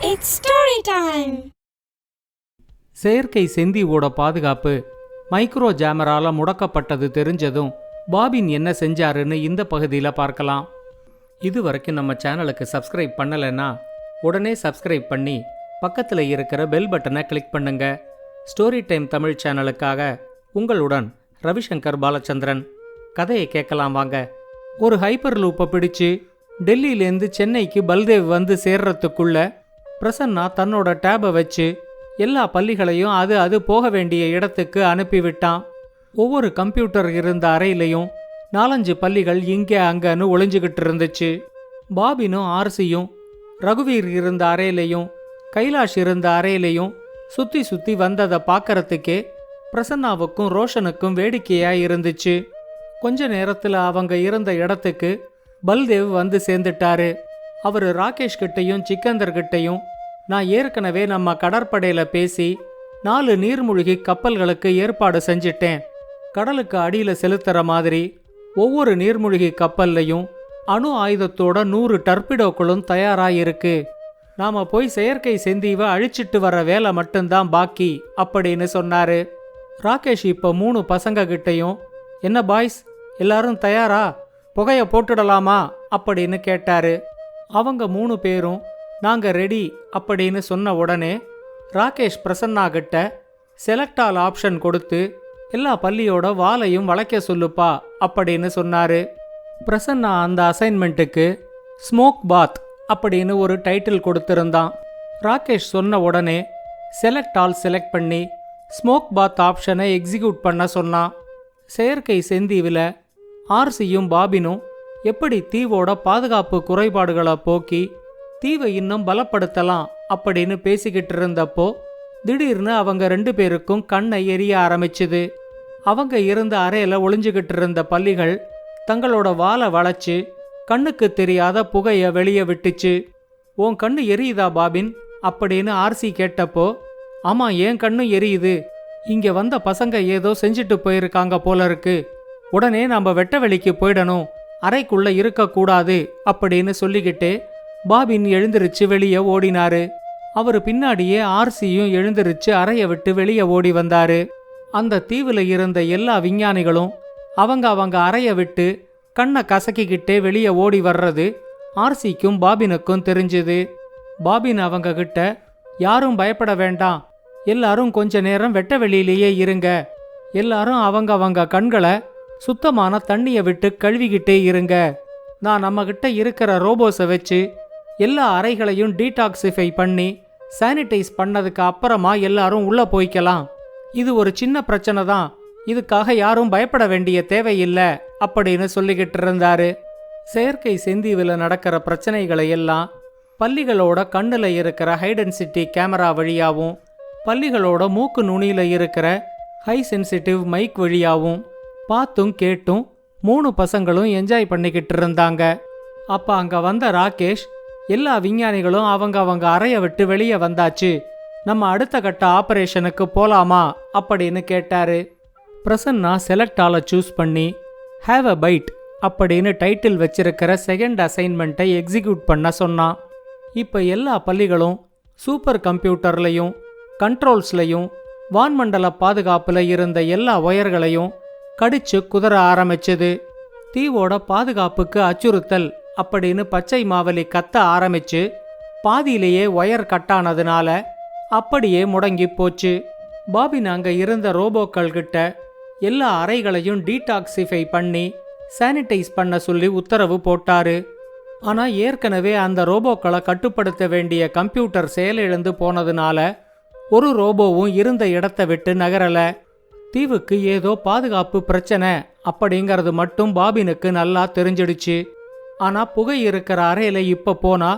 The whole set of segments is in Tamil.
It's story time. செயற்கை செந்தியோட பாதுகாப்பு மைக்ரோ ஜாமரால முடக்கப்பட்டது தெரிஞ்சதும் பாபின் என்ன செஞ்சாருன்னு இந்த பகுதியில் பார்க்கலாம். இது வரைக்கும் நம்ம சேனலுக்கு சப்ஸ்கிரைப் பண்ணலைன்னா உடனே சப்ஸ்கிரைப் பண்ணி பக்கத்தில் இருக்கிற பெல் பட்டனை கிளிக் பண்ணுங்க. ஸ்டோரி டைம் தமிழ் சேனலுக்காக உங்களுடன் ரவிசங்கர் பாலச்சந்திரன். கதையை கேட்கலாம் வாங்க. ஒரு ஹைப்பர் லூப்பை பிடிச்சு டெல்லியிலேருந்து சென்னைக்கு பல்தேவ் வந்து சேர்றதுக்குள்ள பிரசன்னா தன்னோட டேபை வச்சு எல்லா பள்ளிகளையும் அது போக வேண்டிய இடத்துக்கு அனுப்பிவிட்டான். ஒவ்வொரு கம்ப்யூட்டர் இருந்த அறையிலையும் 4-5 பள்ளிகள் இங்கே அங்கன்னு ஒளிஞ்சுக்கிட்டு இருந்துச்சு. பாபினும் ஆர்சியும் ரகுவீர் இருந்த அறையிலையும் கைலாஷ் இருந்த அறையிலையும் சுத்தி சுத்தி வந்ததை பார்க்கறதுக்கே பிரசன்னாவுக்கும் ரோஷனுக்கும் வேடிக்கையா இருந்துச்சு. கொஞ்ச நேரத்தில் அவங்க இருந்த இடத்துக்கு பல்தேவ் வந்து சேர்ந்துட்டாரு. அவர் ராகேஷ் கிட்டையும் சிக்கந்தர் கிட்டையும் நான் ஏற்கனவே நம்ம கடற்படையில பேசி 4 நீர்மூழ்கி கப்பல்களுக்கு ஏற்பாடு செஞ்சிட்டேன். கடலுக்கு அடியில செலுத்துற மாதிரி ஒவ்வொரு நீர்மூழ்கி கப்பல்லையும் அணு ஆயுதத்தோட 100 டர்பிடோக்களும் தயாராயிருக்கு. நாம போய் செயற்கை செந்தீவை அழிச்சிட்டு வர வேலை மட்டும்தான் பாக்கி அப்படின்னு சொன்னாரு. ராகேஷ் இப்ப 3 பசங்க கிட்டையும் என்ன பாய்ஸ் எல்லாரும் தயாரா, புகைய போட்டுடலாமா அப்படின்னு கேட்டாரு. அவங்க 3 பேரும் நாங்க ரெடி அப்படின்னு சொன்ன உடனே ராகேஷ் பிரசன்னா கிட்ட செலக்ட் ஆல் ஆப்ஷன் கொடுத்து எல்லா பள்ளியோட வாலையும் வளைக்க சொல்லுப்பா அப்படின்னு சொன்னாரு. பிரசன்னா அந்த அசைன்மெண்ட்டுக்கு ஸ்மோக் பாத் அப்படின்னு ஒரு டைட்டில் கொடுத்திருந்தான். ராகேஷ் சொன்ன உடனே செலக்ட் ஆல் செலக்ட் பண்ணி ஸ்மோக் பாத் ஆப்ஷனை எக்ஸிக்யூட் பண்ண சொன்னான். செயற்கை செந்தீவில் ஆர்சியும் பாபினும் எப்படி தீவோட பாதுகாப்பு குறைபாடுகளை போக்கி தீவை இன்னும் பலப்படுத்தலாம் அப்படின்னு பேசிக்கிட்டு இருந்தப்போ திடீர்னு அவங்க 2 பேருக்கும் கண்ணை எரிய ஆரம்பிச்சுது. அவங்க இருந்த அறையில ஒளிஞ்சுக்கிட்டு இருந்த பள்ளிகள் தங்களோட வாலை வளைச்சு கண்ணுக்கு தெரியாத புகைய வெளியே விட்டுச்சு. உன் கண்ணு எரியுதா பாபின் அப்படின்னு ஆர்சி கேட்டப்போ ஆமா ஏன் கண்ணு எரியுது, இங்க வந்த பசங்க ஏதோ செஞ்சுட்டு போயிருக்காங்க போல இருக்கு, உடனே நம்ம வெட்ட வெளிக்கு போயிடணும், அறைக்குள்ள இருக்கக்கூடாது அப்படின்னு சொல்லிக்கிட்டே பாபின் எழுந்திருச்சு வெளியே ஓடினாரு. அவரு பின்னாடியே ஆர்சியும் எழுந்திருச்சு அறைய விட்டு வெளியே ஓடி வந்தாரு. அந்த தீவுல இருந்த எல்லா விஞ்ஞானிகளும் அவங்க அறைய விட்டு கண்ணை கசக்கிக்கிட்டே வெளியே ஓடி வர்றது ஆர்சிக்கும் பாபினுக்கும் தெரிஞ்சுது. பாபின் அவங்க கிட்ட யாரும் பயப்பட வேண்டாம், எல்லாரும் கொஞ்ச நேரம் வெட்ட வெளியிலேயே இருங்க, எல்லாரும் அவங்க கண்களை சுத்தமான தண்ணியை விட்டு கழுவிக்கிட்டே இருங்க, நான் நம்ம கிட்ட இருக்கிற ரோபோஸை வச்சு எல்லா அறைகளையும் டீடாக்சிஃபை பண்ணி சானிடைஸ் பண்ணதுக்கு அப்புறமா எல்லாரும் உள்ள போய்க்கலாம், இது ஒரு சின்ன பிரச்சனை தான், இதுக்காக யாரும் பயப்பட வேண்டிய தேவையில்லை அப்படின்னு சொல்லிக்கிட்டு இருந்தாரு. செயற்கை செந்தீவில் நடக்கிற பிரச்சனைகளை எல்லாம் பள்ளிகளோட கண்ணில் இருக்கிற ஹைடென்சிட்டி கேமரா வழியாகவும் பள்ளிகளோட மூக்கு நுனியில இருக்கிற ஹை சென்சிட்டிவ் மைக் வழியாகவும் பார்த்தும் கேட்டும் 3 பசங்களும் என்ஜாய் பண்ணிக்கிட்டு இருந்தாங்க. அப்ப அங்க வந்த ராகேஷ் எல்லா விஞ்ஞானிகளும் அவங்க அறைய விட்டு வெளியே வந்தாச்சு, நம்ம அடுத்த கட்ட ஆபரேஷனுக்கு போலாமா அப்படின்னு கேட்டாரு. பிரசன்னா செலக்ட் ஆல சூஸ் பண்ணி ஹேவ் அ பைட் அப்படின்னு டைட்டில் வச்சிருக்கிற செகண்ட் அசைன்மெண்ட்டை எக்ஸிக்யூட் பண்ண சொன்னான். இப்ப எல்லா பள்ளிகளும் சூப்பர் கம்ப்யூட்டர்லையும் கண்ட்ரோல்ஸ்லையும் வான்மண்டல பாதுகாப்புல இருந்த எல்லா ஒயர்களையும் கடிச்சு குதற ஆரம்பிச்சது. தீவோட பாதுகாப்புக்கு அச்சுறுத்தல் அப்படின்னு பச்சை மாவலி கத்த ஆரம்பிச்சு பாதியிலேயே ஒயர் கட்டானதுனால அப்படியே முடங்கி போச்சு. பாபின் அங்க இருந்த ரோபோக்கள் கிட்ட எல்லா அறைகளையும் டீடாக்சிஃபை பண்ணி சானிடைஸ் பண்ண சொல்லி உத்தரவு போட்டாரு. ஆனா ஏற்கனவே அந்த ரோபோக்களை கட்டுப்படுத்த வேண்டிய கம்ப்யூட்டர் செயலிழந்து போனதுனால ஒரு ரோபோவும் இருந்த இடத்தை விட்டு நகரல. தீவுக்கு ஏதோ பாதுகாப்பு பிரச்சனை அப்படிங்கிறது மட்டும் பாபினுக்கு நல்லா தெரிஞ்சிடுச்சு. ஆனா புகை இருக்கிற அறையில இப்ப போனா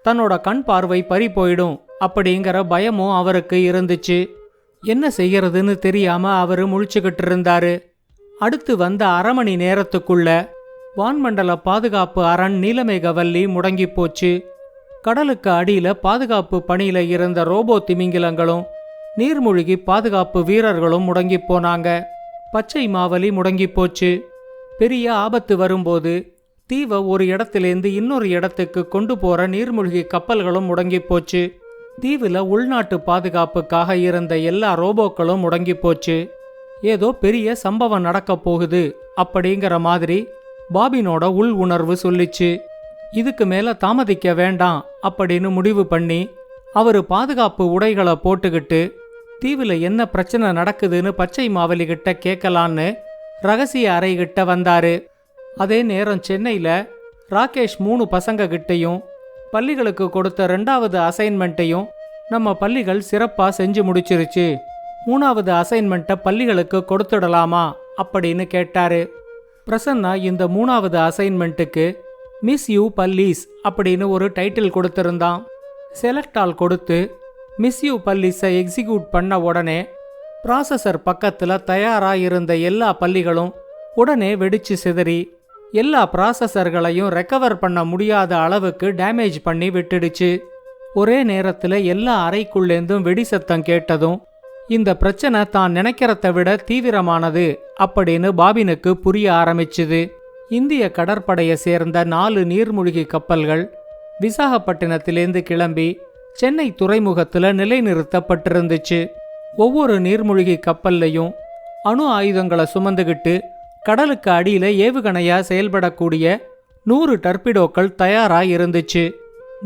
தன்னோட கண் பார்வை பறி போயிடும் அப்படிங்கிற பயமும் அவருக்கு இருந்துச்சு. என்ன செய்யறதுன்னு தெரியாம அவரு முழிச்சுக்கிட்டு இருந்தாரு. அடுத்து வந்த 1/2 மணி நேரத்துக்குள்ள வான்மண்டல பாதுகாப்பு அரண் நீலமேகவல்லி முடங்கி போச்சு. கடலுக்கு அடியில பாதுகாப்பு பணியில இருந்த ரோபோ திமிங்கிலங்களும் நீர்மூழ்கி பாதுகாப்பு வீரர்களும் முடங்கி போனாங்க. பச்சை மாவலி முடங்கி போச்சு. பெரிய ஆபத்து வரும்போது தீவை ஒரு இடத்திலேருந்து இன்னொரு இடத்துக்கு கொண்டு போற நீர்மூழ்கி கப்பல்களும் முடங்கி போச்சு. தீவுல உள்நாட்டு பாதுகாப்புக்காக இருந்த எல்லா ரோபோக்களும் முடங்கி போச்சு. ஏதோ பெரிய சம்பவம் நடக்க போகுது அப்படிங்கிற மாதிரி பாபினோட உள் உணர்வு சொல்லிச்சு. இதுக்கு மேல தாமதிக்க வேண்டாம் அப்படின்னு முடிவு பண்ணி அவரு பாதுகாப்பு உடைகளை போட்டுக்கிட்டு தீவுல என்ன பிரச்சனை நடக்குதுன்னு பச்சை மாவலி கிட்ட கேட்கலான்னு ரகசிய அறைகிட்ட வந்தாரு. அதே நேரம் சென்னையில ராகேஷ் 3 பசங்க கிட்டையும் பள்ளிகளுக்கு கொடுத்த 2வது அசைன்மெண்ட்டையும் நம்ம பள்ளிகள் சிறப்பா செஞ்சு முடிச்சிருச்சு, 3வது அசைன்மெண்ட்டை பள்ளிகளுக்கு கொடுத்துடலாமா அப்படின்னு கேட்டாரு. பிரசன்னா இந்த 3வது அசைன்மெண்ட்டுக்கு மிஸ் யூ பல்லீஸ் அப்படின்னு ஒரு டைட்டில் கொடுத்திருந்தான். செலக்ட் ஆல் கொடுத்து மிஸ் யூ பல்லீஸை எக்ஸிக்யூட் பண்ண உடனே ப்ராசஸர் பக்கத்துல தயாரா இருந்த எல்லா பள்ளிகளும் உடனே வெடிச்சு சிதறி எல்லா ப்ராசஸர்களையும் ரெக்கவர் பண்ண முடியாத அளவுக்கு டேமேஜ் பண்ணி விட்டுடுச்சு. ஒரே நேரத்துல எல்லா அறைக்குள்ளேந்தும் வெடி சத்தம் கேட்டதும் இந்த பிரச்சனை தான் நினைக்கிறத விட தீவிரமானது அப்படின்னு பாபினுக்கு புரிய ஆரம்பிச்சுது. இந்திய கடற்படையை சேர்ந்த 4 நீர்மூழ்கி கப்பல்கள் விசாகப்பட்டினத்திலேருந்து கிளம்பி சென்னை துறைமுகத்துல நிலைநிறுத்தப்பட்டிருந்துச்சு. ஒவ்வொரு நீர்மூழ்கி கப்பல்லையும் அணு ஆயுதங்களை சுமந்துகிட்டு கடலுக்கு அடியில ஏவுகணையா செயல்படக்கூடிய 100 டர்பிடோக்கள் தயாரா இருந்துச்சு.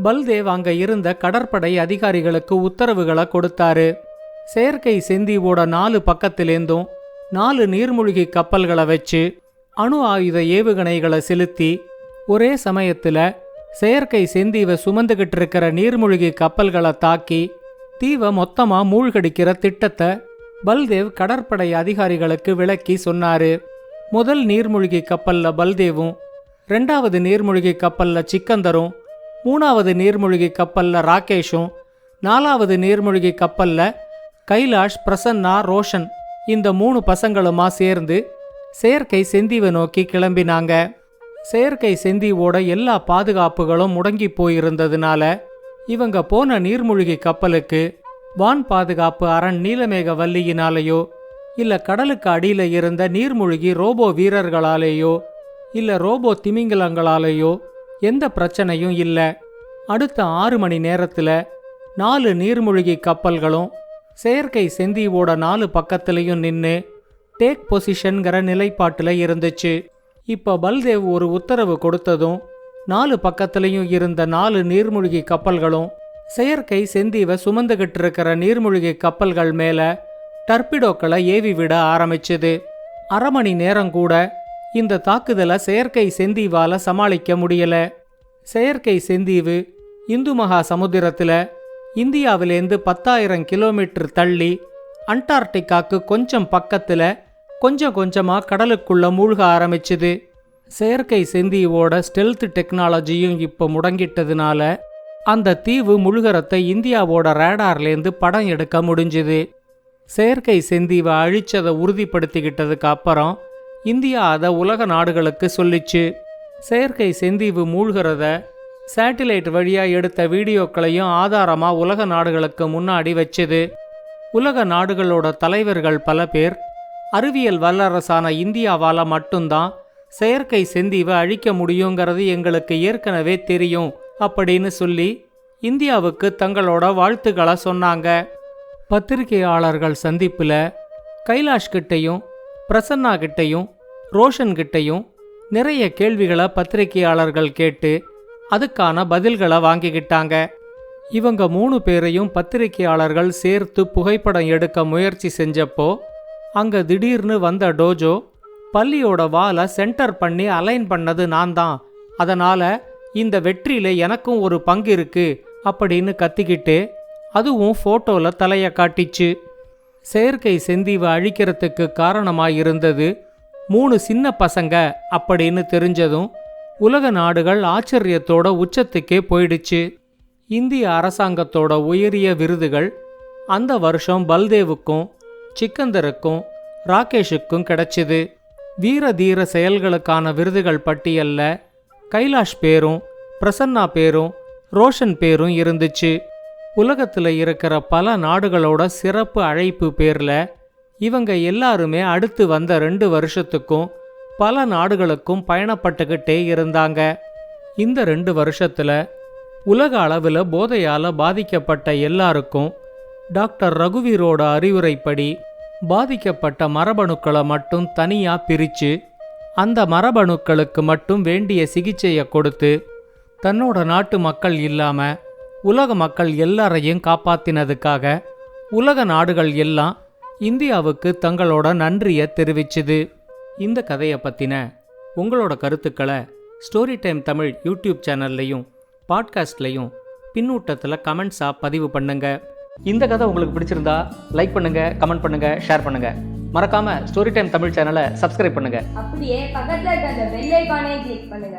பல்தேவ் அங்க இருந்த கடற்படை அதிகாரிகளுக்கு உத்தரவுகளை கொடுத்தாரு. செயற்கை செந்தீவோட 4 பக்கத்திலேந்தும் 4 நீர்மூழ்கி கப்பல்களை வச்சு அணு ஆயுத ஏவுகணைகளை செலுத்தி ஒரே சமயத்துல செயற்கை செந்தீவை சுமந்துகிட்டு இருக்கிற நீர்மூழ்கி கப்பல்களை தாக்கி தீவை மொத்தமா மூழ்கடிக்கிற திட்டத்தை பல்தேவ் கடற்படை அதிகாரிகளுக்கு விளக்கி சொன்னாரு. முதல் நீர்மூழ்கி கப்பல்ல பல்தேவும், 2வது நீர்மூழ்கி கப்பல்ல சிக்கந்தரும், 3வது நீர்மூழ்கி கப்பல்ல ராகேஷும், 4வது நீர்மூழ்கி கப்பல்ல கைலாஷ், பிரசன்னா, ரோஷன் இந்த 3 பசங்களுமா சேர்ந்து செயற்கை செந்தீவை நோக்கி கிளம்பினாங்க. செயற்கை செந்தீவோட எல்லா பாதுகாப்புகளும் முடங்கி போயிருந்ததுனால இவங்க போன நீர்மூழ்கி கப்பலுக்கு வான் பாதுகாப்பு அரண் நீலமேக வல்லியினாலேயோ இல்ல கடலுக்கு அடியில இருந்த நீர்மூழ்கி ரோபோ வீரர்களாலேயோ இல்ல ரோபோ திமிங்கலங்களாலேயோ எந்த பிரச்சனையும் இல்ல. அடுத்த 6 மணி நேரத்துல 4 நீர்மூழ்கி கப்பல்களும் செயற்கை செந்தீவோட 4 பக்கத்திலையும் நின்னு டேக் பொசிஷன்கிற நிலைப்பாட்டுல இருந்துச்சு. இப்ப பல்தேவ் ஒரு உத்தரவு கொடுத்ததும் 4 பக்கத்திலையும் இருந்த 4 நீர்மூழ்கி கப்பல்களும் செயற்கை செந்தீவை சுமந்துகிட்டு இருக்கிற நீர்மூழ்கி கப்பல்கள் மேல டர்பிடோக்களை ஏவி விட ஆரம்பிச்சுது. 1/2 மணி நேரம் கூட இந்த தாக்குதலை செயற்கை செந்தீவால சமாளிக்க முடியல. செயற்கை செந்தீவு இந்து மகா சமுத்திரத்துல இந்தியாவிலேருந்து 10,000 கிலோமீட்டர் தள்ளி அண்டார்டிகாக்கு கொஞ்சம் பக்கத்துல கொஞ்சம் கொஞ்சமா கடலுக்குள்ள மூழ்க ஆரம்பிச்சுது. செயற்கை செந்தீவோட ஸ்டெல்த் டெக்னாலஜியும் இப்ப முடங்கிட்டதுனால அந்த தீவு முழுகறத்தை இந்தியாவோட ரேடார்லேருந்து படம் எடுக்க முடிஞ்சுது. செயற்கை செந்தீவை அழிச்சதை உறுதிப்படுத்திக்கிட்டதுக்கு அப்புறம் இந்தியா அதை உலக நாடுகளுக்கு சொல்லிச்சு. செயற்கை செந்தீவு மூழ்கிறத சேட்டிலைட் வழியா எடுத்த வீடியோக்களையும் ஆதாரமா உலக நாடுகளுக்கு முன்னாடி வச்சுது. உலக நாடுகளோட தலைவர்கள் பல பேர் அறிவியல் வல்லரசான இந்தியாவால மட்டும்தான் செயற்கை செந்தீவை அழிக்க முடியுங்கிறது எங்களுக்கு ஏற்கனவே தெரியும் அப்படின்னு சொல்லி இந்தியாவுக்கு தங்களோட வாழ்த்துக்களை சொன்னாங்க. பத்திரிகையாளர்கள் சந்திப்புல கைலாஷ் கிட்டையும் பிரசன்னா கிட்டையும் ரோஷன் கிட்டையும் நிறைய கேள்விகளை பத்திரிகையாளர்கள் கேட்டு அதுக்கான பதில்களை வாங்கிக்கிட்டாங்க. இவங்க 3 பேரையும் பத்திரிகையாளர்கள் சேர்த்து புகைப்படம் எடுக்க முயற்சி செஞ்சப்போ அங்க திடீர்னு வந்த டோஜோ பள்ளியோட வாலை சென்டர் பண்ணி அலைன் பண்ணது நான் தான், அதனால இந்த வெற்றியில எனக்கும் ஒரு பங்கு இருக்கு அப்படின்னு கத்திக்கிட்டு அதுவும் போட்டோல தலைய காட்டிச்சு. செயற்கை செந்தீவை அழிக்கிறதுக்கு காரணமாயிருந்தது 3 சின்ன பசங்க அப்படின்னு தெரிஞ்சதும் உலக நாடுகள் ஆச்சரியத்தோட உச்சத்துக்கே போயிடுச்சு. இந்திய அரசாங்கத்தோட உயரிய விருதுகள் அந்த வருஷம் பல்தேவுக்கும் சிக்கந்தருக்கும் ராகேஷுக்கும் கிடைச்சிது. வீர தீர செயல்களுக்கான விருதுகள் பட்டியல்ல கைலாஷ் பேரும் பிரசன்னா பேரும் ரோஷன் பேரும் இருந்துச்சு. உலகத்துல இருக்கிற பல நாடுகளோட சிறப்பு அழைப்பு பேர்ல இவங்க எல்லாருமே அடுத்து வந்த 2 வருஷத்துக்கும் பல நாடுகளுக்கும் பயணப்பட்டுக்கிட்டே இருந்தாங்க. இந்த 2 வருஷத்துல உலக அளவில் போதையால் பாதிக்கப்பட்ட எல்லாருக்கும் டாக்டர் ரகுவீரோட அறிவுரைப்படி பாதிக்கப்பட்ட மரபணுக்களை மட்டும் தனியாக பிரித்து அந்த மரபணுக்களுக்கு மட்டும் வேண்டிய சிகிச்சையை கொடுத்து தன்னோட நாட்டு மக்கள் இல்லாமல் உலக மக்கள் எல்லாரையும் காப்பாத்தினதுக்காக உலக நாடுகள் எல்லாம் இந்தியாவுக்கு தங்களோட நன்றியை தெரிவிச்சுது. இந்த கதையை பற்றின உங்களோட கருத்துக்களை ஸ்டோரி டைம் தமிழ் யூடியூப் சேனல்லையும் பாட்காஸ்ட்லையும் பின்னூட்டத்தில் கமெண்ட்ஸாக பதிவு பண்ணுங்க. இந்த கதை உங்களுக்கு பிடிச்சிருந்தா லைக் பண்ணுங்க, கமெண்ட் பண்ணுங்க, ஷேர் பண்ணுங்க. மறக்காம ஸ்டோரி டைம் தமிழ் சேனலை சப்ஸ்கிரைப் பண்ணுங்க. அப்படியே பக்கத்துல இருக்க அந்த பெல் ஐகானை கிளிக் பண்ணுங்க.